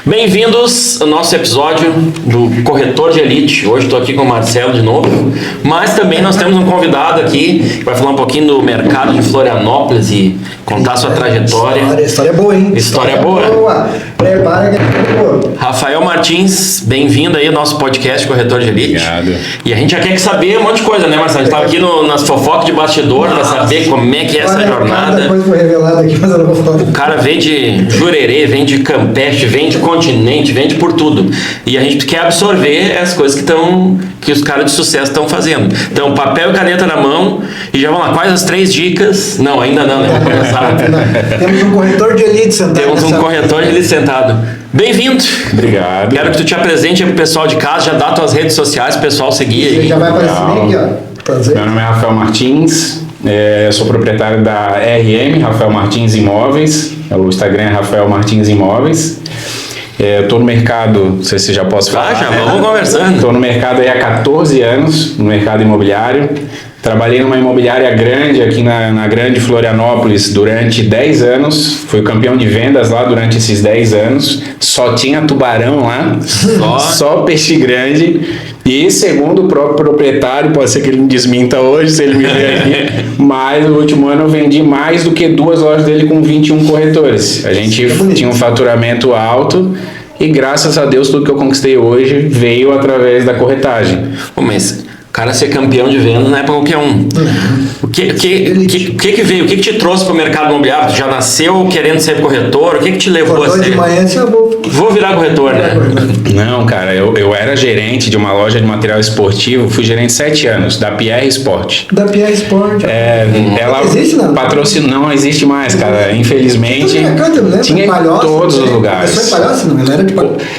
Bem-vindos ao nosso episódio do Corretor de Elite. Hoje estou aqui com o Marcelo de novo, mas também nós temos um convidado aqui que vai falar um pouquinho do mercado de Florianópolis e contar a sua trajetória. História boa, hein? História boa. Prepara que é boa. Rafael Martins, bem-vindo aí ao nosso podcast Corretor de Elite. Obrigado. E a gente já quer saber um monte de coisa, né, Marcelo? A gente estava aqui nas fofocas de bastidor para saber como é que é essa jornada. Cada coisa foi revelada aqui, mas eu não vou falar. O cara vem de Jurerê, vem de Campeche, vem de Continente, vem de por tudo. E a gente quer absorver as coisas que os caras de sucesso estão fazendo. Então, papel e caneta na mão e já vamos lá. Quais as 3 dicas? Não, ainda não, né? Vamos começar. Temos um corretor de elite sentado. Temos um corretor de elite sentado. Bem-vindo. Obrigado. Quero que tu te apresente aí pro pessoal de casa, já dá tuas redes sociais, o pessoal seguir aí. Já vai aparecer bem aqui, ó. Prazer. Meu nome é Rafael Martins, sou proprietário da RM, Rafael Martins Imóveis. O Instagram é Rafael Martins Imóveis. Estou no mercado, não sei se já posso falar. Já vamos conversando. Estou no mercado aí há 14 anos, no mercado imobiliário. Trabalhei numa imobiliária grande aqui na grande Florianópolis durante 10 anos. Fui campeão de vendas lá durante esses 10 anos. Só tinha tubarão lá, só peixe grande. E segundo o próprio proprietário, pode ser que ele me desminta hoje, se ele me ver aqui, mas no último ano eu vendi mais do que 2 lojas dele com 21 corretores. A gente tinha um faturamento alto e graças a Deus tudo que eu conquistei hoje veio através da corretagem. Mas o cara ser campeão de vendas não é para qualquer um. O que veio? O que te trouxe para o mercado imobiliário? Tu já nasceu querendo ser corretor? O que te levou a ser? De manhã, Vou virar corretor, né? Não, cara, eu era gerente de uma loja de material esportivo, fui gerente 7 anos, da PR Sport. Da PR Sport. Ela existe, não? Não existe mais, cara, infelizmente. Tinha em todos os lugares.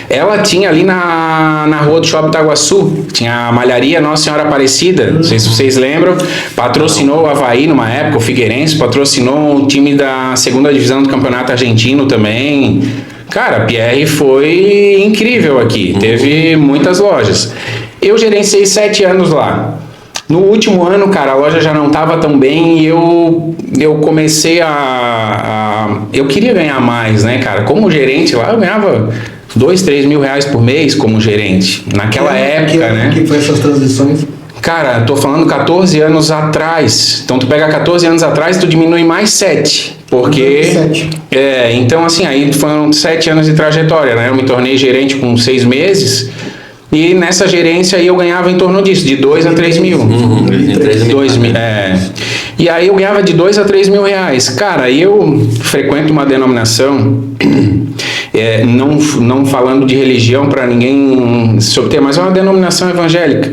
Ela tinha ali na rua do Shopping Itaguaçu, tinha a malharia Nossa Senhora Aparecida, não sei se vocês lembram, patrocinou o Avaí numa época, o Figueirense, patrocinou o time da 2ª divisão do Campeonato Argentino também. Cara, a PR foi incrível aqui, teve muitas lojas. Eu gerenciei 7 anos lá. No último ano, cara, a loja já não estava tão bem e eu comecei eu queria ganhar mais, né, cara? Como gerente lá, eu ganhava 2, 3 mil reais por mês como gerente. Naquela época, né? Que foi essas transições? Cara, tô falando 14 anos atrás. Então, tu pega 14 anos atrás, tu diminui mais 7. Porque... 7. Então, assim, aí foram 7 anos de trajetória, né? Eu me tornei gerente com 6 meses. E nessa gerência aí eu ganhava em torno disso, de 2 a 3 mil. 2 mil. E aí eu ganhava de 2 a 3 mil reais. Cara, eu frequento uma denominação... não falando de religião para ninguém se obter, mas é uma denominação evangélica.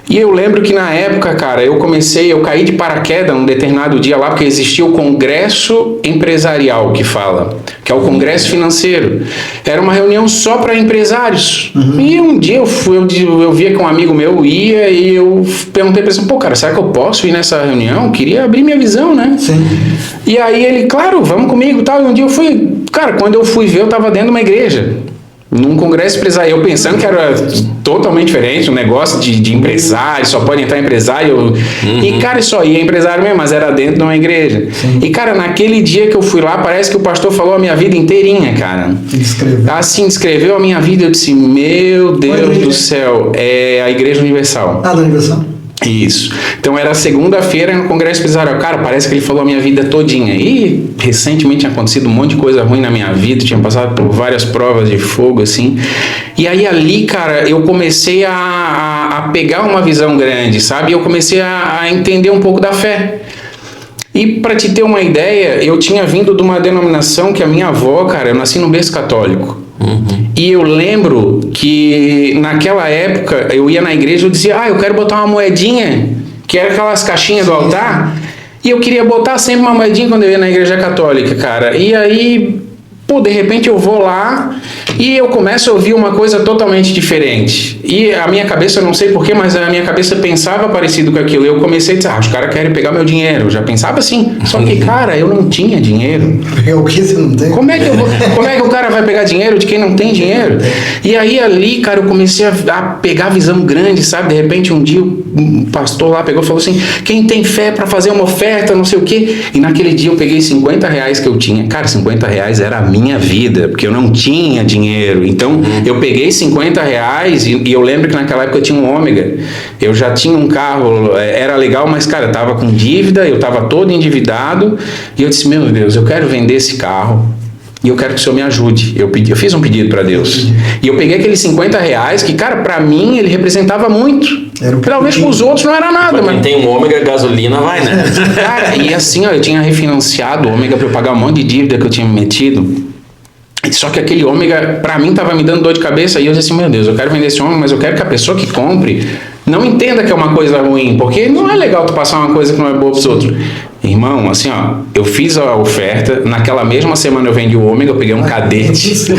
E eu lembro que na época, cara, eu caí de paraquedas um determinado dia lá, porque existia o Congresso Empresarial que fala, que é o Congresso Financeiro. Era uma reunião só para empresários. E um dia eu via que um amigo meu ia e eu perguntei para ele, pô, cara, será que eu posso ir nessa reunião? Eu queria abrir minha visão, né? Sim. E aí ele, claro, vamos comigo e tal. E um dia eu fui, cara, quando eu fui ver, eu tava dentro de uma igreja. Num congresso empresarial, eu pensando que era totalmente diferente, um negócio de empresário, só pode entrar empresário. E, cara, só ia empresário mesmo, mas era dentro de uma igreja. Sim. E, cara, naquele dia que eu fui lá, parece que o pastor falou a minha vida inteirinha, cara. Assim, descreveu a minha vida, eu disse, meu Deus do céu, é a Igreja Universal. Da Universal. Isso. Então era segunda-feira no Congresso Empresarial. Cara, parece que ele falou a minha vida todinha. E recentemente tinha acontecido um monte de coisa ruim na minha vida. Tinha passado por várias provas de fogo, assim. E aí ali, cara, eu comecei a pegar uma visão grande, sabe? Eu comecei a entender um pouco da fé. E para te ter uma ideia, eu tinha vindo de uma denominação que a minha avó, cara, eu nasci no berço católico. E eu lembro que naquela época eu ia na igreja e eu dizia, eu quero botar uma moedinha, que era aquelas caixinhas do altar, e eu queria botar sempre uma moedinha quando eu ia na igreja católica, cara. E aí, pô, de repente eu vou lá e eu começo a ouvir uma coisa totalmente diferente. E a minha cabeça, eu não sei porquê, mas a minha cabeça pensava parecido com aquilo. Eu comecei a dizer, os caras querem pegar meu dinheiro. Eu já pensava assim. Só que, cara, eu não tinha dinheiro. O que você não tem? Como é que o cara vai pegar dinheiro de quem não tem dinheiro? E aí ali, cara, eu comecei a pegar visão grande, sabe? De repente um dia eu um pastor lá pegou e falou assim, quem tem fé para fazer uma oferta, não sei o quê. E naquele dia eu peguei R$50 que eu tinha. Cara, R$50 era a minha vida, porque eu não tinha dinheiro. Então, eu peguei R$50 e eu lembro que naquela época eu tinha um Ômega. Eu já tinha um carro, era legal, mas, cara, eu tava com dívida, eu tava todo endividado. E eu disse, meu Deus, eu quero vender esse carro. E eu quero que o Senhor me ajude. Eu fiz um pedido para Deus. E eu peguei aqueles R$50 que, cara, para mim ele representava muito. Talvez para os outros não era nada. Mas quem tem um Ômega, gasolina vai, né? Cara, e assim, ó, eu tinha refinanciado o Ômega para eu pagar um monte de dívida que eu tinha me metido. Só que aquele Ômega, para mim, tava me dando dor de cabeça. E eu disse assim, meu Deus, eu quero vender esse Ômega, mas eu quero que a pessoa que compre não entenda que é uma coisa ruim. Porque não é legal tu passar uma coisa que não é boa para os outros. Irmão, assim, ó, eu fiz a oferta, naquela mesma semana eu vendi o Ômega, eu peguei um Cadete.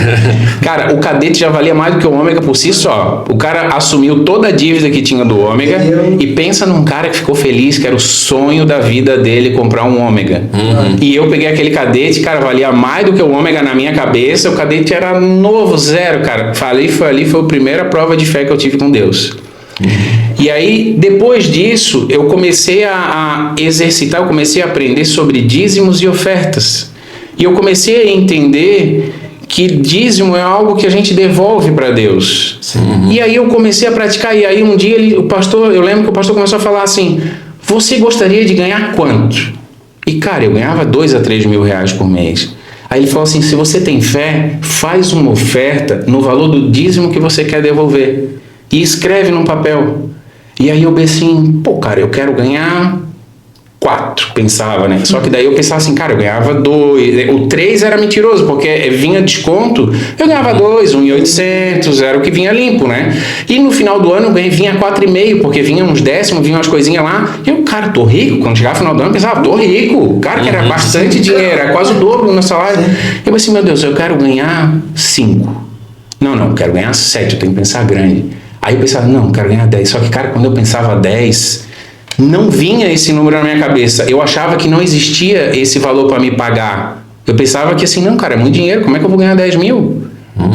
Cara, o Cadete já valia mais do que o Ômega por si só. O cara assumiu toda a dívida que tinha do Ômega e pensa num cara que ficou feliz, que era o sonho da vida dele comprar um Ômega. E eu peguei aquele Cadete, cara, valia mais do que o Ômega na minha cabeça, o Cadete era novo, zero, cara. Foi a primeira prova de fé que eu tive com Deus. E aí, depois disso, eu comecei a exercitar, eu comecei a aprender sobre dízimos e ofertas. E eu comecei a entender que dízimo é algo que a gente devolve para Deus. E aí eu comecei a praticar, e aí um dia eu lembro que o pastor começou a falar assim, você gostaria de ganhar quanto? E cara, eu ganhava 2 a 3 mil reais por mês. Aí ele falou assim, se você tem fé, faz uma oferta no valor do dízimo que você quer devolver. E escreve num papel. E aí eu pensei assim, pô, cara, eu quero ganhar 4, pensava, né? Só que daí eu pensava assim, cara, eu ganhava 2. O 3 era mentiroso, porque vinha desconto, eu ganhava 2, 1.800, era o que vinha limpo, né? E no final do ano vinha 4,5, porque vinha uns décimos, vinha umas coisinhas lá. E eu, cara, tô rico. Quando chegava no final do ano, eu pensava, tô rico. Cara, que era bastante dinheiro, era quase o dobro do meu salário. Eu pensei, meu Deus, eu quero ganhar 5. Não, eu quero ganhar 7, eu tenho que pensar grande. Aí eu pensava, não, eu quero ganhar 10. Só que, cara, quando eu pensava 10, não vinha esse número na minha cabeça. Eu achava que não existia esse valor para me pagar. Eu pensava que assim, não, cara, é muito dinheiro, como é que eu vou ganhar 10 mil?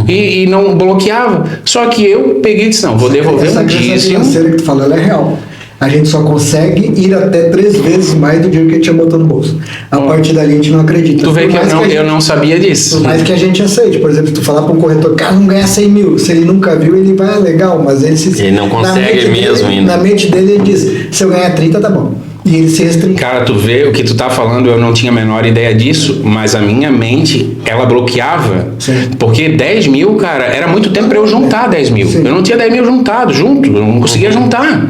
E não bloqueava. Só que eu peguei e disse, não, vou devolver um dízimo. Essa financeira que tu falou, ela é real. A gente só consegue ir até 3 vezes mais do dinheiro que a gente já botou no bolso. A partir dali a gente não acredita. Tu vê que eu não sabia disso. Por mais que a gente aceite. Por exemplo, se tu falar para um corretor, cara, não ganha 100 mil. Se ele nunca viu, ele vai, legal, mas ele não consegue mesmo ainda. Na mente dele, ele diz, se eu ganhar 30, tá bom. E ele se restringe. Cara, tu vê o que tu tá falando, eu não tinha a menor ideia disso, mas a minha mente, ela bloqueava. Sim. Porque 10 mil, cara, era muito tempo para eu juntar 10 mil. Sim. Eu não tinha 10 mil juntado, eu não conseguia juntar.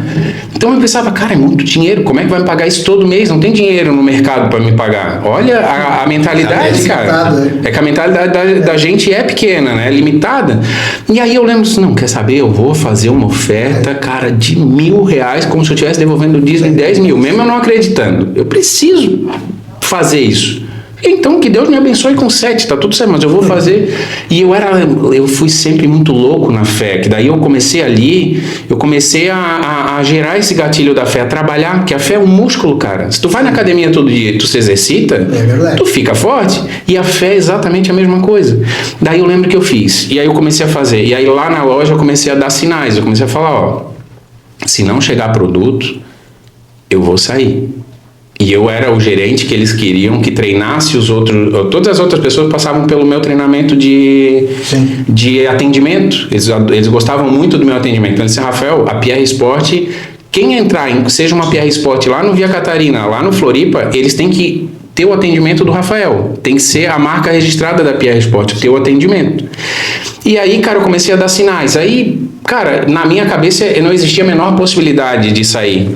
Então eu pensava, cara, é muito dinheiro, como é que vai me pagar isso todo mês? Não tem dinheiro no mercado para me pagar. Olha a mentalidade, cara. É que a mentalidade da gente é pequena, né? Limitada. E aí eu lembro assim, não, quer saber? Eu vou fazer uma oferta, cara, de R$1.000, como se eu estivesse devolvendo o dízimo de 10 mil. Mesmo eu não acreditando. Eu preciso fazer isso. Então, que Deus me abençoe com 7, tá tudo certo, mas eu vou fazer. E eu fui sempre muito louco na fé, que daí eu comecei a gerar esse gatilho da fé, a trabalhar, que a fé é um músculo, cara. Se tu vai na academia todo dia e tu se exercita, tu fica forte. E a fé é exatamente a mesma coisa. Daí eu lembro que eu fiz, e aí eu comecei a fazer. E aí lá na loja eu comecei a dar sinais, eu comecei a falar, ó, se não chegar produto, eu vou sair. E eu era o gerente que eles queriam que treinasse os outros. Todas as outras pessoas passavam pelo meu treinamento de atendimento. Eles gostavam muito do meu atendimento. Então, eu disse, Rafael, a PR Sport, quem entrar, seja uma PR Sport lá no Via Catarina, lá no Floripa, eles têm que ter o atendimento do Rafael. Tem que ser a marca registrada da PR Sport, ter o atendimento. E aí, cara, eu comecei a dar sinais. Aí, cara, na minha cabeça não existia a menor possibilidade de sair.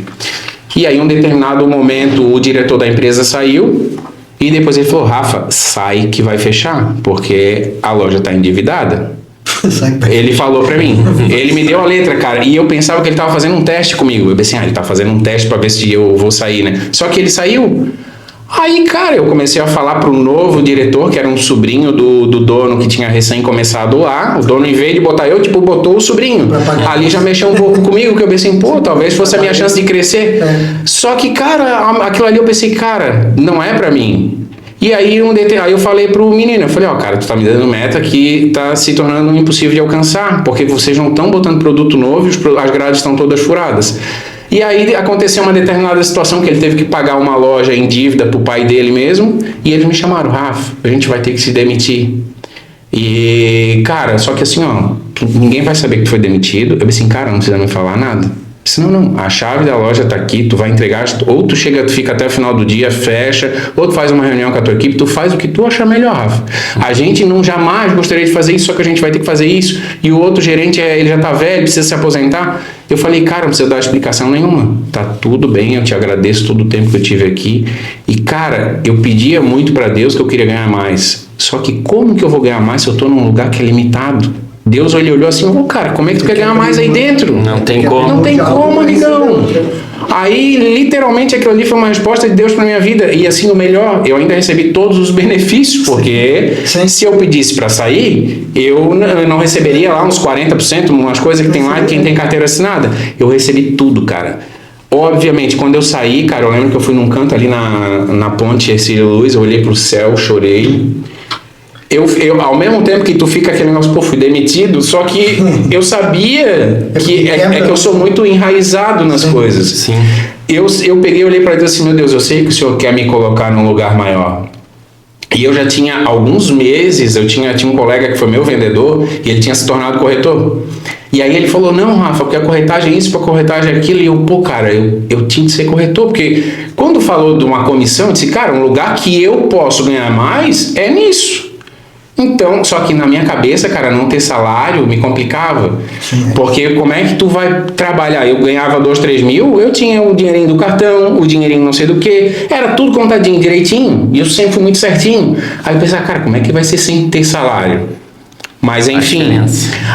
E aí, em um determinado momento, o diretor da empresa saiu e depois ele falou, Rafa, sai que vai fechar, porque a loja está endividada. Ele falou pra mim, ele me deu a letra, cara, e eu pensava que ele tava fazendo um teste comigo. Eu pensei, ele tá fazendo um teste pra ver se eu vou sair, né? Só que ele saiu. Aí, cara, eu comecei a falar pro novo diretor, que era um sobrinho do dono que tinha recém começado lá. O dono, em vez de botar eu, botou o sobrinho. Ali já mexeu um pouco comigo, que eu pensei, pô, talvez fosse a minha chance de crescer. Só que, cara, aquilo ali eu pensei, cara, não é pra mim. E aí, aí eu falei pro menino, eu falei, cara, tu tá me dando meta que tá se tornando impossível de alcançar, porque vocês não estão botando produto novo e as grades estão todas furadas. E aí aconteceu uma determinada situação que ele teve que pagar uma loja em dívida pro pai dele mesmo, e eles me chamaram, Rafa, a gente vai ter que se demitir. E, cara, só que assim, ó, ninguém vai saber que tu foi demitido. Eu disse assim, cara, não precisa me falar nada. Se não, a chave da loja tá aqui, tu vai entregar, ou tu chega, tu fica até o final do dia, fecha, ou tu faz uma reunião com a tua equipe, tu faz o que tu achar melhor, Rafa. A gente não jamais gostaria de fazer isso, só que a gente vai ter que fazer isso, e o outro gerente, ele já tá velho, precisa se aposentar. Eu falei, cara, não precisa dar explicação nenhuma, tá tudo bem, eu te agradeço todo o tempo que eu tive aqui. E, cara, eu pedia muito pra Deus que eu queria ganhar mais, só que como que eu vou ganhar mais se eu tô num lugar que é limitado? Deus ele olhou assim, cara, como é que tu quer ganhar mais aí dentro? Não tem como. Não tem como, amigão. Aí, literalmente, aquilo ali foi uma resposta de Deus pra minha vida. E assim, o melhor, eu ainda recebi todos os benefícios, porque se eu pedisse pra sair, eu não receberia lá uns 40%, umas coisas que tem lá, quem tem carteira assinada. Eu recebi tudo, cara. Obviamente, quando eu saí, cara, eu lembro que eu fui num canto ali na ponte Ercílio Luz, eu olhei pro céu, chorei. Eu, ao mesmo tempo que tu fica aquele negócio, pô, fui demitido, só que eu sabia que eu sou muito enraizado nas coisas. Sim. Eu peguei e olhei para Deus assim, meu Deus, eu sei que o Senhor quer me colocar num lugar maior. E eu já tinha alguns meses, tinha um colega que foi meu vendedor, e ele tinha se tornado corretor. E aí ele falou, não, Rafa, porque a corretagem é isso, porque a corretagem é aquilo. E eu, pô, cara, eu tinha que ser corretor, porque quando falou de uma comissão, eu disse, cara, um lugar que eu posso ganhar mais é nisso. Então, só que na minha cabeça, cara, não ter salário me complicava. Sim. Porque como é que tu vai trabalhar? Eu ganhava 2, 3 mil, eu tinha o dinheirinho do cartão, o dinheirinho não sei do que, era tudo contadinho direitinho, e eu sempre fui muito certinho. Aí eu pensava, cara, como é que vai ser sem ter salário? Mas enfim,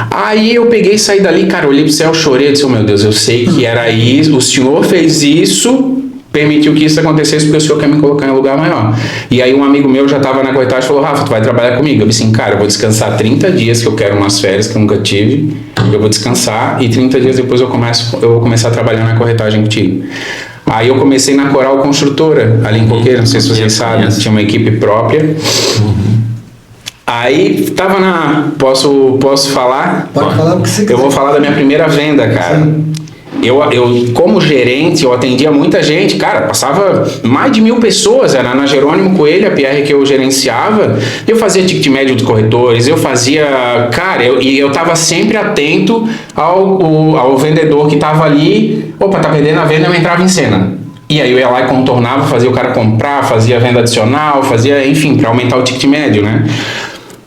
aí eu peguei e saí dali, cara, olhei pro céu, chorei, eu disse, oh, meu Deus, eu sei que era isso, o Senhor fez isso, permitiu que isso acontecesse porque o Senhor quer me colocar em um lugar maior. E aí um amigo meu já estava na corretagem e falou, Rafa, tu vai trabalhar comigo? Eu disse assim, cara, eu vou descansar 30 dias, que eu quero umas férias que eu nunca tive, eu vou descansar e 30 dias depois eu vou começar a trabalhar na corretagem contigo. Aí eu comecei na Coral Construtora, ali em Coqueiro, não sei se vocês sabem, tinha uma equipe própria. Aí tava Posso falar? Pode falar o que você quiser. Eu vou falar da minha primeira venda, cara. Sim. Eu, como gerente, eu atendia muita gente, cara, passava mais de 1.000 pessoas, era na Jerônimo Coelho, a PR que eu gerenciava, eu fazia ticket médio dos corretores, eu fazia, cara, eu tava sempre atento ao vendedor que tava ali, opa, tá perdendo a venda, eu entrava em cena. E aí eu ia lá e contornava, fazia o cara comprar, fazia venda adicional, fazia, enfim, para aumentar o ticket médio, né?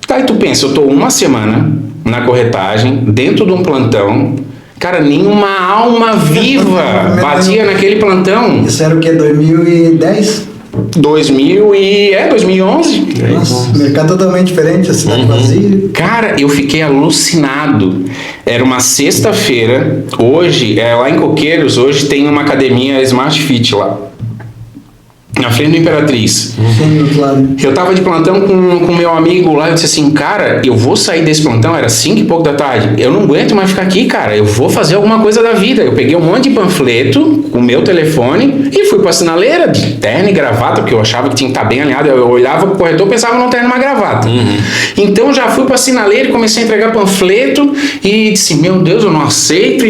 Aí tu pensa, eu tô uma semana na corretagem, dentro de um plantão, cara, nenhuma alma viva batia naquele plantão. Isso era o que? 2010? 2011. Nossa, mercado totalmente diferente, a cidade vazia. Cara, eu fiquei alucinado. Era uma sexta-feira, hoje, lá em Coqueiros, hoje tem uma academia Smart Fit lá. Na frente do Imperatriz. Eu tava de plantão com meu amigo lá, eu disse assim, cara, eu vou sair desse plantão, era 5 e pouco da tarde, eu não aguento mais ficar aqui, cara, eu vou fazer alguma coisa da vida. Eu peguei um monte de panfleto com o meu telefone e fui pra sinaleira, de terno e gravata, porque eu achava que tinha que estar bem alinhado. Eu olhava pro corretor e pensava não terno uma gravata. Então já fui pra sinaleira e comecei a entregar panfleto e disse, meu Deus, eu não aceito.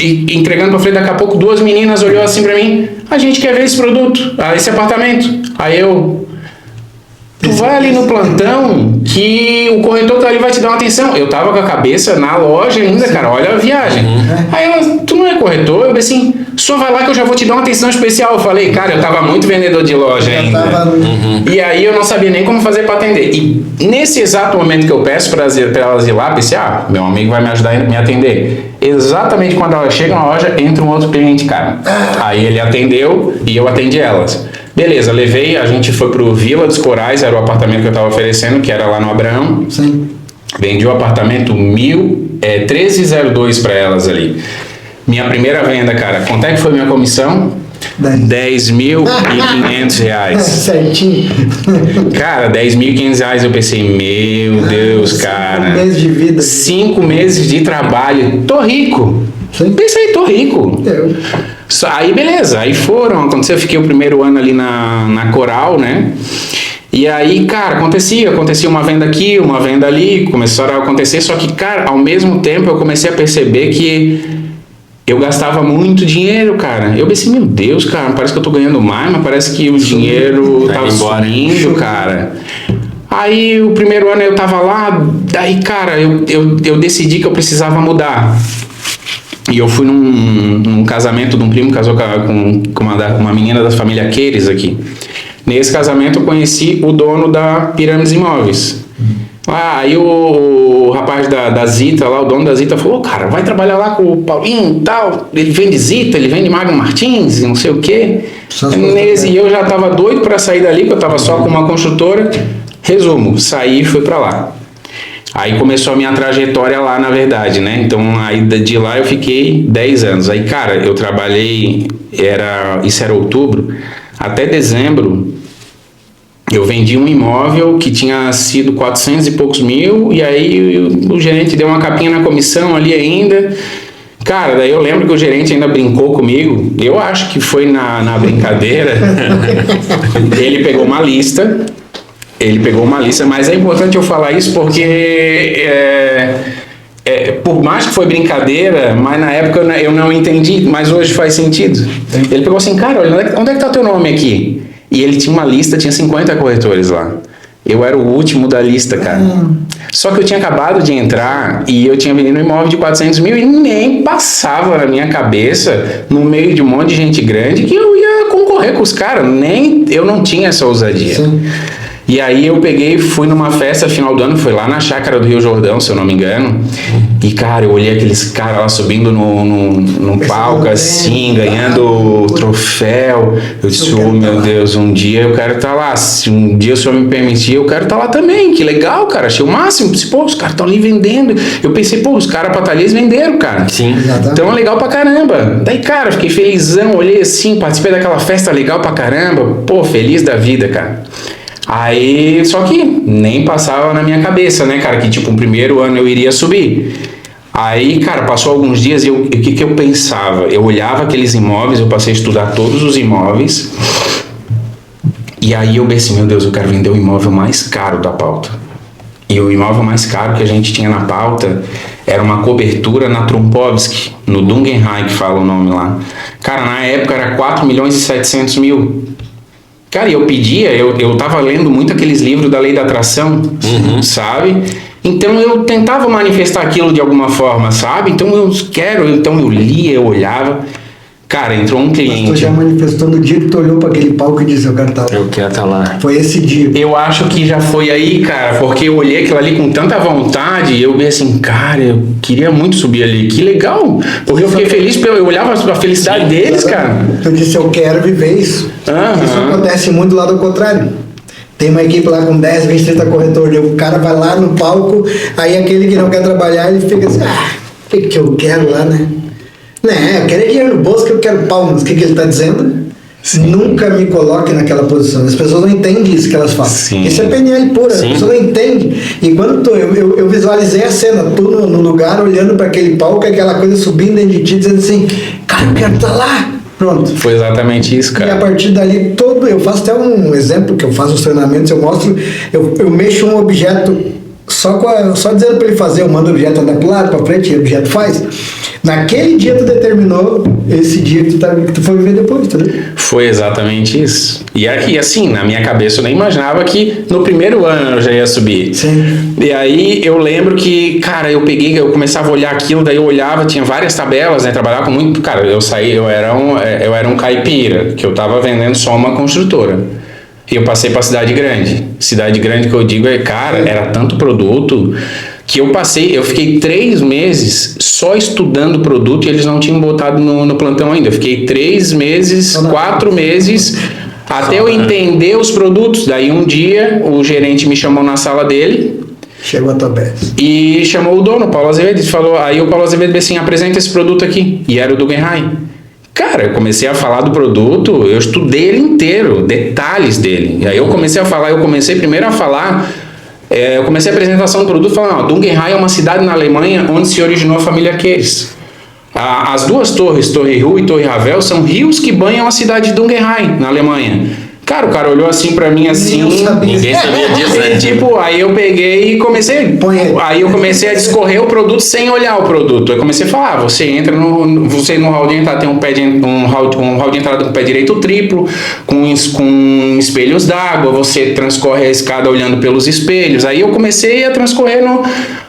E entregando panfleto, daqui a pouco 2 meninas olhou assim pra mim, a gente quer ver esse produto, esse apartamento. Aí tu vai ali no plantão que o corretor tá ali, vai te dar uma atenção. Eu tava com a cabeça na loja ainda, cara, olha a viagem. Aí ela, tu não é corretor? Eu disse assim, só vai lá que eu já vou te dar uma atenção especial. Eu falei, cara, eu tava muito vendedor de loja ainda. E aí eu não sabia nem como fazer para atender. E nesse exato momento que eu peço para elas ir lá, pensei, meu amigo vai me ajudar a me atender. Exatamente quando ela chega na loja, entra um outro cliente, cara. Aí ele atendeu e eu atendi elas. Beleza, levei, a gente foi pro Vila dos Corais, era o apartamento que eu tava oferecendo, que era lá no Abraão. Sim. Vendi o apartamento 1302 para elas ali. Minha primeira venda, cara, quanto é que foi minha comissão? 10.500 reais. Certinho. Cara, 10.500 reais, eu pensei, meu Deus, cara. 5 meses de vida. 5 meses de trabalho, tô rico. Sim. Pensei, tô rico. Aí beleza, aí aconteceu, eu fiquei o primeiro ano ali na Coral, né? E aí, cara, acontecia uma venda aqui, uma venda ali, começaram a acontecer, só que, cara, ao mesmo tempo eu comecei a perceber que eu gastava muito dinheiro, cara. Eu pensei, meu Deus, cara, parece que eu tô ganhando mais, mas parece que o dinheiro tava sumindo, cara. Aí o primeiro ano eu tava lá, daí, cara, eu decidi que eu precisava mudar. E eu fui num casamento de um primo, casou com uma menina da família Queires aqui. Nesse casamento eu conheci o dono da Pirâmides Imóveis. Aí o rapaz da Zita lá, o dono da Zita, falou, cara, vai trabalhar lá com o Paulinho e tal, ele vende Zita, ele vende Magno Martins e não sei o quê. E eu já tava doido para sair dali, porque eu tava só com uma construtora. Resumo, saí e fui para lá. Aí começou a minha trajetória lá, na verdade, né? Então, aí de lá eu fiquei 10 anos. Aí, cara, eu trabalhei, isso era outubro, até dezembro, eu vendi um imóvel que tinha sido 400 e poucos mil, e aí o gerente deu uma capinha na comissão ali ainda. Cara, daí eu lembro que o gerente ainda brincou comigo, eu acho que foi na brincadeira, ele pegou uma lista, mas é importante eu falar isso porque por mais que foi brincadeira, mas na época eu não entendi, mas hoje faz sentido. Ele pegou assim, cara, olha, onde é que tá o teu nome aqui? E ele tinha uma lista, tinha 50 corretores lá. Eu era o último da lista, cara. Só que eu tinha acabado de entrar e eu tinha vendido um imóvel de 400 mil e nem passava na minha cabeça, no meio de um monte de gente grande, que eu ia concorrer com os caras. Eu não tinha essa ousadia. Sim. E aí eu peguei, fui numa festa final do ano, foi lá na chácara do Rio Jordão, se eu não me engano. E, cara, eu olhei aqueles caras lá subindo no palco, assim, ganhando troféu. Eu disse, oh, meu Deus, um dia eu quero estar lá. Se um dia o senhor me permitir, eu quero estar lá também. Que legal, cara, achei o máximo. Disse, pô, os caras estão ali vendendo. Eu pensei, pô, os caras pra estar ali, eles venderam, cara. Sim. Então é legal pra caramba. Daí, cara, fiquei felizão, olhei assim, participei daquela festa legal pra caramba. Pô, feliz da vida, cara. Aí, só que nem passava na minha cabeça, né, cara, que tipo, no primeiro ano eu iria subir. Aí, cara, passou alguns dias e o que eu pensava? Eu olhava aqueles imóveis, eu passei a estudar todos os imóveis, e aí eu pensei, meu Deus, eu quero vender o imóvel mais caro da pauta. E o imóvel mais caro que a gente tinha na pauta era uma cobertura na Trumpovski, no Dungenheim, que fala o nome lá. Cara, na época era 4.700.000. Cara, eu pedia, eu tava lendo muito aqueles livros da lei da atração, sabe? Então eu tentava manifestar aquilo de alguma forma, sabe? Então eu lia, eu olhava. Cara, entrou um cliente. Mas tu já manifestou no dia que tu olhou para aquele palco e disse, eu quero estar lá. Eu quero estar lá. Foi esse dia. Eu acho que já foi aí, cara, porque eu olhei aquilo ali com tanta vontade e eu vi assim, cara, eu queria muito subir ali. Que legal! Porque eu fiquei feliz, eu olhava a felicidade deles, cara. Eu disse, eu quero viver isso. Isso acontece muito lá do contrário. Tem uma equipe lá com 10, 20, 30 corretores. O cara vai lá no palco, aí aquele que não quer trabalhar, ele fica assim, o que eu quero lá, né? Eu quero dinheiro no bolso, que eu quero palmas. O que ele está dizendo? Sim. Nunca me coloque naquela posição. As pessoas não entendem isso que elas falam. Sim. Isso é PNL pura. Sim. As pessoas não entendem. E quando eu visualizei a cena, tu no lugar, olhando para aquele palco, aquela coisa subindo dentro de ti, dizendo assim, cara, eu quero estar lá. Pronto. Foi exatamente isso, cara. E a partir dali, eu faço até um exemplo que eu faço nos treinamentos, eu mostro, eu mexo um objeto, só dizendo para ele fazer, eu mando o objeto andar para o lado, para frente, e o objeto faz. Naquele dia tu determinou esse dia que tu foi viver depois, entendeu? Foi exatamente isso. E assim, na minha cabeça eu nem imaginava que no primeiro ano eu já ia subir. Sim. E aí eu lembro que, cara, eu começava a olhar aquilo, daí eu olhava, tinha várias tabelas, né? Trabalhava com muito, cara, eu era um caipira, que eu tava vendendo só uma construtora. E eu passei pra cidade grande. Cidade grande que eu digo cara, era tanto produto que eu fiquei 3 meses só estudando o produto e eles não tinham botado no plantão ainda. Eu fiquei 3 meses, 4 meses, até eu entender os produtos. Daí um dia o gerente me chamou na sala dele. Chegou a tua vez. E chamou o dono, o Paulo Azevedo, aí o Paulo Azevedo disse assim, apresenta esse produto aqui. E era o Dungenheim. Cara, eu comecei a falar do produto, eu estudei ele inteiro, detalhes dele. E aí eu comecei primeiro a falar... eu comecei a apresentação do produto falando, Dungenheim é uma cidade na Alemanha onde se originou a família Queires. As duas torres, Torre Ruhr e Torre Ravel, são rios que banham a cidade de Dungenheim, na Alemanha. Cara, o cara olhou assim pra mim assim. Eu sabia. Ninguém sabia disso, né? E, tipo, aí eu peguei e comecei. Aí eu comecei a discorrer o produto sem olhar o produto. Eu comecei a falar: você entra no hall de entrada, tem um hall de entrada com o pé direito triplo, com espelhos d'água, você transcorre a escada olhando pelos espelhos. Aí eu comecei a transcorrer no.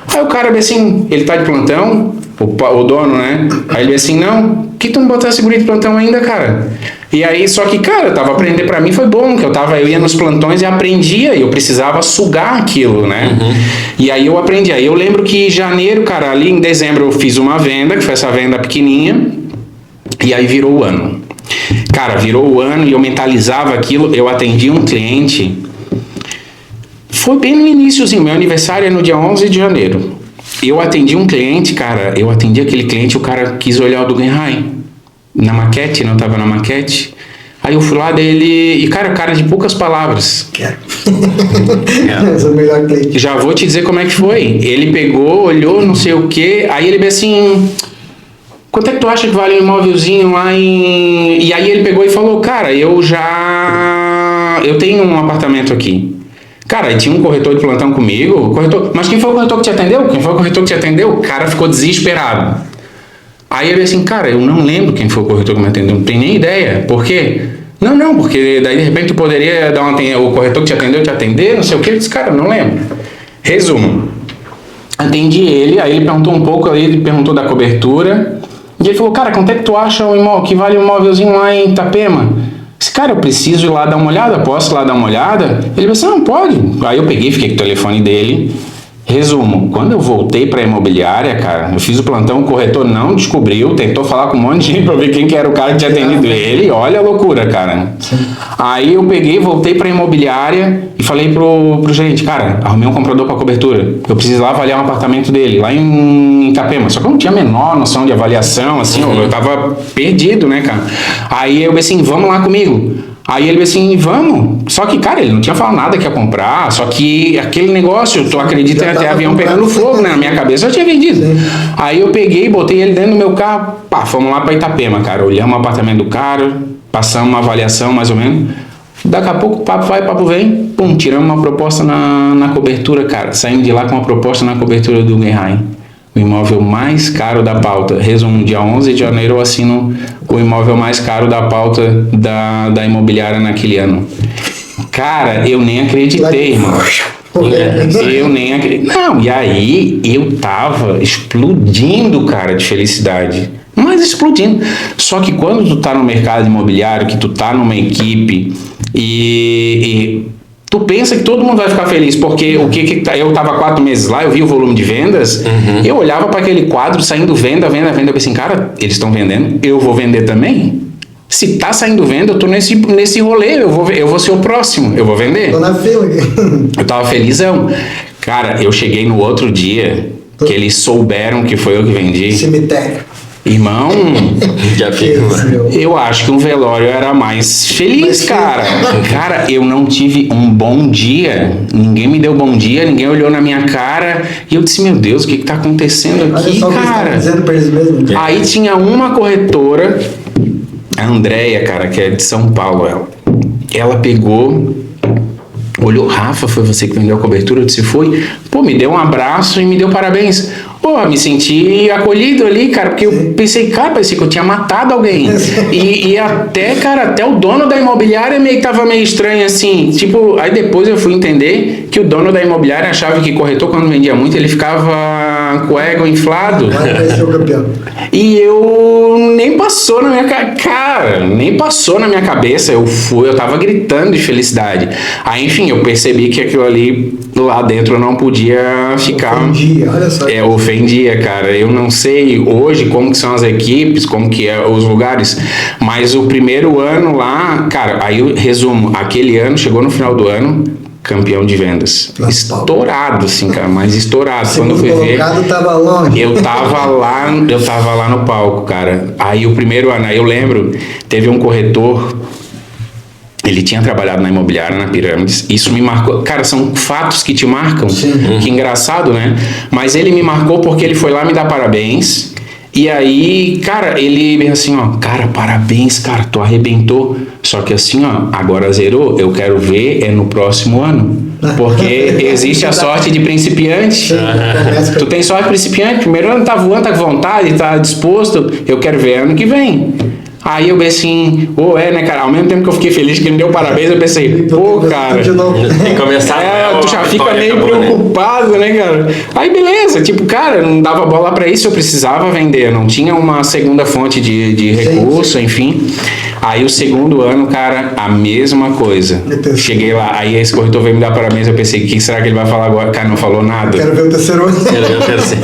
Aí o cara assim, ele tá de plantão, o dono, né? Aí ele assim: não, por que tu não botou esse guri de plantão ainda, cara? E aí, só que, cara, aprender pra mim foi bom, que eu ia nos plantões e aprendia, e eu precisava sugar aquilo, né? E aí eu aprendi. Aí eu lembro que em janeiro, cara, ali em dezembro eu fiz uma venda, que foi essa venda pequenininha, e aí virou o ano. Cara, virou o ano e eu mentalizava aquilo, eu atendi um cliente, foi bem no iniciozinho, meu aniversário é no dia 11 de janeiro. Eu atendi um cliente, cara, aquele cliente, o cara quis olhar o do Guggenheim. Na maquete, não tava na maquete. Aí eu fui lá dele e, cara de poucas palavras. Quero. Esse é o melhor cliente. Já vou te dizer como é que foi. Ele pegou, olhou, não sei o que. Aí ele veio assim: quanto é que tu acha que vale um imóvelzinho lá em... E aí ele pegou e falou: cara, eu tenho um apartamento aqui. Cara, tinha um corretor de plantão comigo. Mas quem foi o corretor que te atendeu? O cara ficou desesperado. Aí ele assim: cara, eu não lembro quem foi o corretor que me atendeu, não tenho nem ideia. Por quê? Não, porque daí de repente tu poderia dar o corretor que te atendeu, não sei o que. Ele disse: cara, não lembro. Resumo. Atendi ele, aí ele perguntou um pouco, aí ele perguntou da cobertura. E ele falou: cara, quanto é que tu acha o imóvel, que vale um imóvelzinho lá em Itapema? Disse: cara, eu preciso ir lá dar uma olhada, posso ir lá dar uma olhada? Ele disse: não, pode. Aí eu peguei, fiquei com o telefone dele. Resumo, quando eu voltei para a imobiliária, cara, eu fiz o plantão, o corretor não descobriu, tentou falar com um monte de gente para ver quem que era o cara que tinha atendido ele, olha a loucura, cara. Sim. Aí eu peguei, voltei para a imobiliária e falei pro gerente: cara, arrumei um comprador para cobertura, eu preciso lá avaliar um apartamento dele, lá em Itapema, só que eu não tinha a menor noção de avaliação, assim, eu tava perdido, né, cara. Aí eu disse assim: vamos lá comigo. Aí ele disse assim: vamos. Só que, cara, ele não tinha falado nada que ia comprar. Só que aquele negócio, tu acredita em até avião pegando fogo, né? Na minha cabeça eu tinha vendido. Sim. Aí eu peguei, botei ele dentro do meu carro. Pá, fomos lá pra Itapema, cara. Olhamos o apartamento do cara, passamos uma avaliação mais ou menos. Daqui a pouco, papo vai, papo vem. Pum, tiramos uma proposta na cobertura, cara. Saímos de lá com uma proposta na cobertura do Guggenheim. O imóvel mais caro da pauta. Resumo: dia 11 de janeiro eu assino o imóvel mais caro da pauta da imobiliária naquele ano. Cara, eu nem acreditei, irmão. Eu nem acreditei. Não, e aí eu tava explodindo, cara, de felicidade. Mas explodindo. Só que quando tu tá no mercado imobiliário, que tu tá numa equipe e tu pensa que todo mundo vai ficar feliz, porque eu tava 4 meses lá, eu vi o volume de vendas, eu olhava para aquele quadro saindo venda, eu pensei assim: cara, eles estão vendendo, eu vou vender também? Se tá saindo venda, eu tô nesse rolê, eu vou ser o próximo, eu vou vender. Tô na fila aqui. Eu tava felizão. Cara, eu cheguei no outro dia, que eles souberam que foi eu que vendi. Cemitério. Irmão, já fico, eu acho que um velório era mais feliz, cara. Cara, eu não tive um bom dia. Ninguém me deu bom dia, ninguém olhou na minha cara. E eu disse: meu Deus, o que tá acontecendo aqui, cara? Dizendo pra eles mesmos. Aí tinha uma corretora, a Andréia, cara, que é de São Paulo. Ela pegou, olhou: Rafa, foi você que vendeu a cobertura? Eu disse: foi. Pô, me deu um abraço e me deu parabéns. Pô, me senti acolhido ali, cara, porque eu pensei, cara, parecia que eu tinha matado alguém. E até, cara, até o dono da imobiliária tava meio estranho, assim. Tipo, aí depois eu fui entender que o dono da imobiliária achava que corretor, quando vendia muito, ele ficava com o ego inflado. Vai ser o campeão. E eu nem passou na minha cara, nem passou na minha cabeça. Eu tava gritando de felicidade. Aí, enfim, eu percebi que aquilo ali lá dentro eu não podia ficar. Ofendia, olha só. Ofendia, cara. Eu não sei hoje como que são as equipes, como que é os lugares, mas o primeiro ano lá, cara, aí eu resumo, aquele ano, chegou no final do ano, campeão de vendas. Estourado, assim, cara, mas estourado. Quando eu fui ver, tava longe. eu tava lá no palco, cara. Aí o primeiro ano, aí eu lembro, teve um corretor, ele tinha trabalhado na imobiliária, na Pirâmides. Isso me marcou. Cara, são fatos que te marcam. Sim. Que engraçado, né? Mas ele me marcou porque ele foi lá me dar parabéns. E aí, cara, ele assim, ó, cara, parabéns, cara, tu arrebentou. Só que assim, ó, agora zerou, eu quero ver no próximo ano. Porque existe a sorte de principiante. Tu tem sorte de principiante, primeiro ano tá voando, tá com vontade, tá disposto, eu quero ver ano que vem. Aí eu pensei assim, né, cara? Ao mesmo tempo que eu fiquei feliz que ele me deu parabéns, eu pensei, pô, cara. Tem que começar. Tu já fica meio preocupado, né, cara? Aí beleza, tipo, cara, não dava bola pra isso, eu precisava vender, não tinha uma segunda fonte de recurso, enfim. Aí o segundo ano, cara, a mesma coisa. Cheguei lá, aí esse corretor veio me dar parabéns, eu pensei, o que será que ele vai falar agora? Cara, não falou nada. Quero ver o terceiro ano.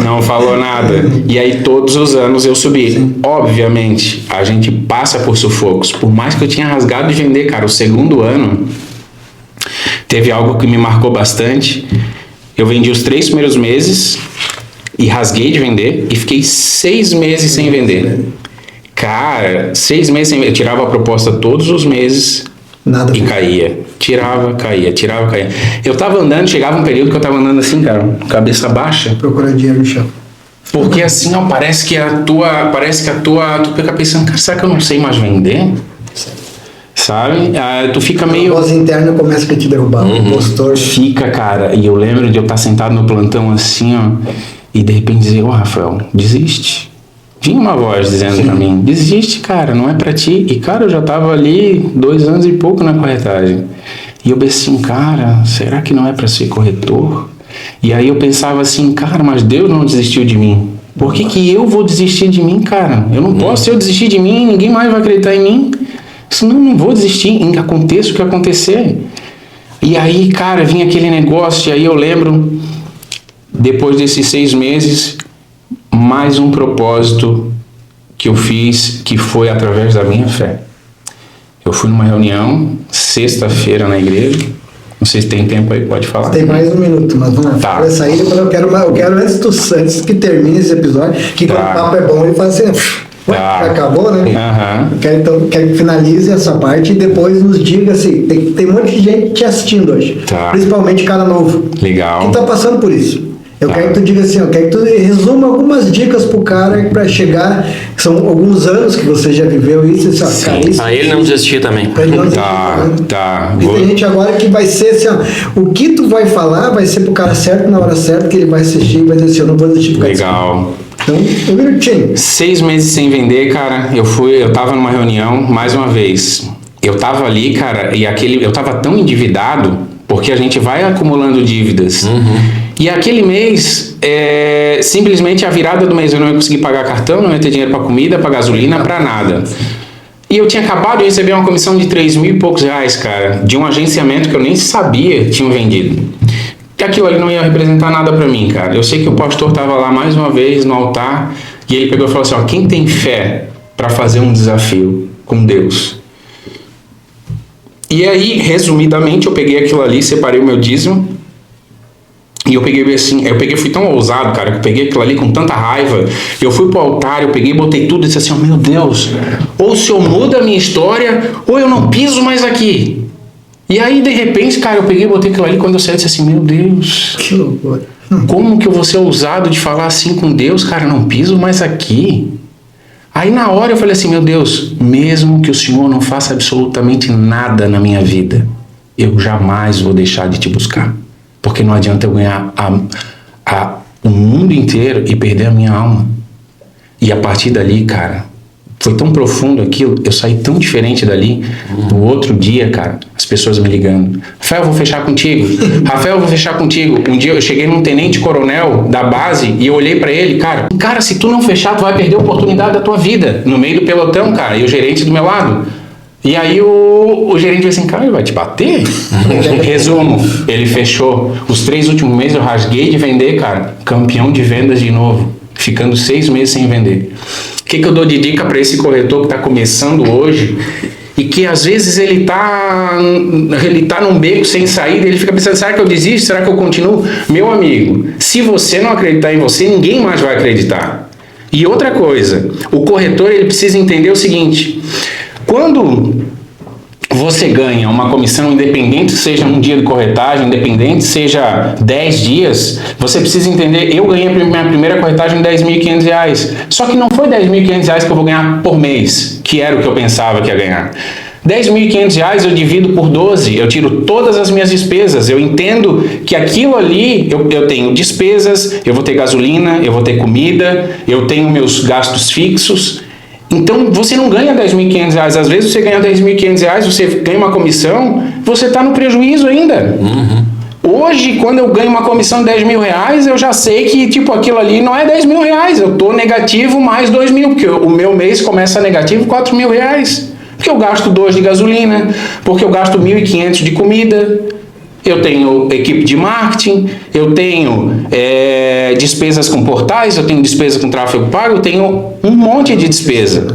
Não falou nada. E aí todos os anos eu subi. Sim. Obviamente, a gente passa por sufocos. Por mais que eu tinha rasgado de vender, cara, o segundo ano teve algo que me marcou bastante. Eu vendi os 3 primeiros meses e rasguei de vender e fiquei 6 meses sem vender. Cara, 6 meses sem vender. Eu tirava a proposta todos os meses. Nada e caía. Tirava, caía. Eu tava andando, chegava um período que eu tava andando assim, cara, cabeça baixa. Procurando dinheiro no chão. Porque assim, ó, parece que tu fica pensando, cara, será que eu não sei mais vender? Sabe? Tu fica meio... A voz interna começa a te derrubar, o postor. Fica, cara, e eu lembro de eu estar sentado no plantão assim, ó, e de repente dizer, Rafael, desiste. Vinha uma voz dizendo pra mim, desiste, cara, não é pra ti. E, cara, eu já tava ali 2 anos e pouco na corretagem. E eu pensei assim, cara, será que não é pra ser corretor? E aí eu pensava assim, cara, mas Deus não desistiu de mim. Por que eu vou desistir de mim, cara? Eu não posso, se eu desistir de mim, ninguém mais vai acreditar em mim. Senão eu não vou desistir, aconteça o que acontecer. E aí, cara, vinha aquele negócio, e aí eu lembro, depois desses 6 meses, mais um propósito que eu fiz, que foi através da minha fé. Eu fui numa reunião, sexta-feira na igreja. Não sei se tem tempo aí, pode falar. Tem mais 1 minuto, mas vamos lá. Vai sair, depois eu quero antes que termine esse episódio, que quando o papo é bom, ele fala assim, acabou, né? Quero que finalize essa parte e depois nos diga assim, tem um monte de gente te assistindo hoje, principalmente cara novo. Legal. Que tá passando por isso. Eu quero que tu diga assim, eu quero que tu resuma algumas dicas pro cara para chegar, são alguns anos que você já viveu isso, cara, isso. Pra ele não desistir também. E tem gente agora que vai ser assim, o que tu vai falar vai ser pro cara certo na hora certa, que ele vai assistir e vai dizer assim, eu não vou desistir pro cara. Legal. Então, 1 minutinho. 6 meses sem vender, cara, eu tava numa reunião, mais uma vez, eu tava ali, cara, e eu tava tão endividado, porque a gente vai acumulando dívidas. E aquele mês, simplesmente a virada do mês eu não ia conseguir pagar cartão, não ia ter dinheiro para comida, para gasolina, para nada. E eu tinha acabado de receber uma comissão de 3 mil e poucos reais, cara, de um agenciamento que eu nem sabia que tinham vendido. E aquilo ali não ia representar nada para mim, cara. Eu sei que o pastor estava lá mais uma vez no altar e ele pegou e falou assim, quem tem fé para fazer um desafio com Deus? E aí, resumidamente, eu peguei aquilo ali, separei o meu dízimo. E eu peguei assim, fui tão ousado, cara, que eu peguei aquilo ali com tanta raiva. Eu fui pro altar, eu peguei, botei tudo e disse assim, meu Deus, ou o Senhor muda a minha história, ou eu não piso mais aqui. E aí, de repente, cara, eu peguei, botei aquilo ali, quando eu saí, disse assim, meu Deus, que loucura. Como que eu vou ser ousado de falar assim com Deus, cara, não piso mais aqui. Aí na hora eu falei assim, meu Deus, mesmo que o Senhor não faça absolutamente nada na minha vida, eu jamais vou deixar de te buscar. Porque não adianta eu ganhar o mundo inteiro e perder a minha alma. E a partir dali, cara, foi tão profundo aquilo, eu saí tão diferente dali. No outro dia, cara, as pessoas me ligando. Rafael, eu vou fechar contigo. Rafael, eu vou fechar contigo. Um dia eu cheguei num tenente-coronel da base e eu olhei pra ele, cara, se tu não fechar, tu vai perder a oportunidade da tua vida. No meio do pelotão, cara, e o gerente do meu lado. E aí o gerente disse assim, cara, ele vai te bater? Resumo, ele fechou. Os 3 últimos meses eu rasguei de vender, cara. Campeão de vendas de novo. Ficando 6 meses sem vender. O que eu dou de dica para esse corretor que está começando hoje e que às vezes ele tá num beco sem saída, ele fica pensando, será que eu desisto? Será que eu continuo? Meu amigo, se você não acreditar em você, ninguém mais vai acreditar. E outra coisa, o corretor ele precisa entender o seguinte... Quando você ganha uma comissão, independente seja um dia de corretagem, independente seja 10 dias, você precisa entender, eu ganhei minha primeira corretagem de R$10.500, só que não foi R$10.500 que eu vou ganhar por mês, que era o que eu pensava que ia ganhar. R$10.500 eu divido por 12, eu tiro todas as minhas despesas, eu entendo que aquilo ali, eu tenho despesas, eu vou ter gasolina, eu vou ter comida, eu tenho meus gastos fixos. Então você não ganha R$10.500, às vezes você ganha R$10.500, você ganha uma comissão, você está no prejuízo ainda. Hoje, quando eu ganho uma comissão de R$10.000, eu já sei que tipo aquilo ali não é R$10.000, eu estou negativo mais R$2.000, porque o meu mês começa negativo R$4.000. Porque eu gasto 2 de gasolina, porque eu gasto 1.500 de comida, eu tenho equipe de marketing, eu tenho despesas com portais, eu tenho despesa com tráfego pago, eu tenho um monte de despesa.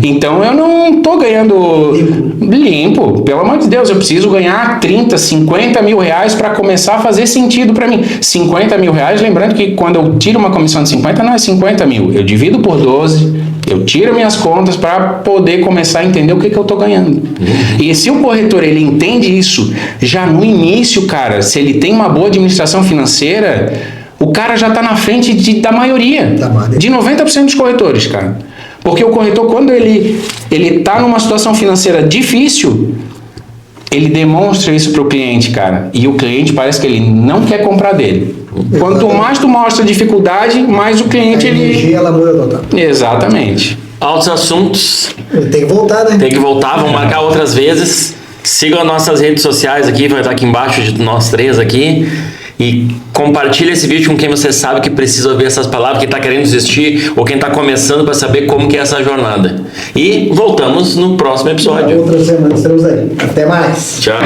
Então eu não estou ganhando limpo, pelo amor de Deus, eu preciso ganhar 30, 50 mil reais para começar a fazer sentido para mim. 50 mil reais, lembrando que quando eu tiro uma comissão de 50, não é 50 mil, eu divido por 12, eu tiro minhas contas para poder começar a entender o que eu estou ganhando. E se o corretor ele entende isso já no início, cara, se ele tem uma boa administração financeira, o cara já está na frente da maioria, de 90% dos corretores, cara. Porque o corretor, quando ele está numa situação financeira difícil, ele demonstra isso para o cliente, cara. E o cliente parece que ele não quer comprar dele. Quanto mais tu mostra dificuldade, mais o cliente a energia, ela muda total. Exatamente. Altos assuntos. Tem que voltar, né? Tem que voltar, vamos marcar outras vezes. Sigam as nossas redes sociais aqui, vai estar aqui embaixo de nós três aqui. E compartilha esse vídeo com quem você sabe que precisa ouvir essas palavras, quem está querendo desistir ou quem está começando para saber como que é essa jornada. E voltamos no próximo episódio. Outra semana estaremos aí. Até mais. Tchau.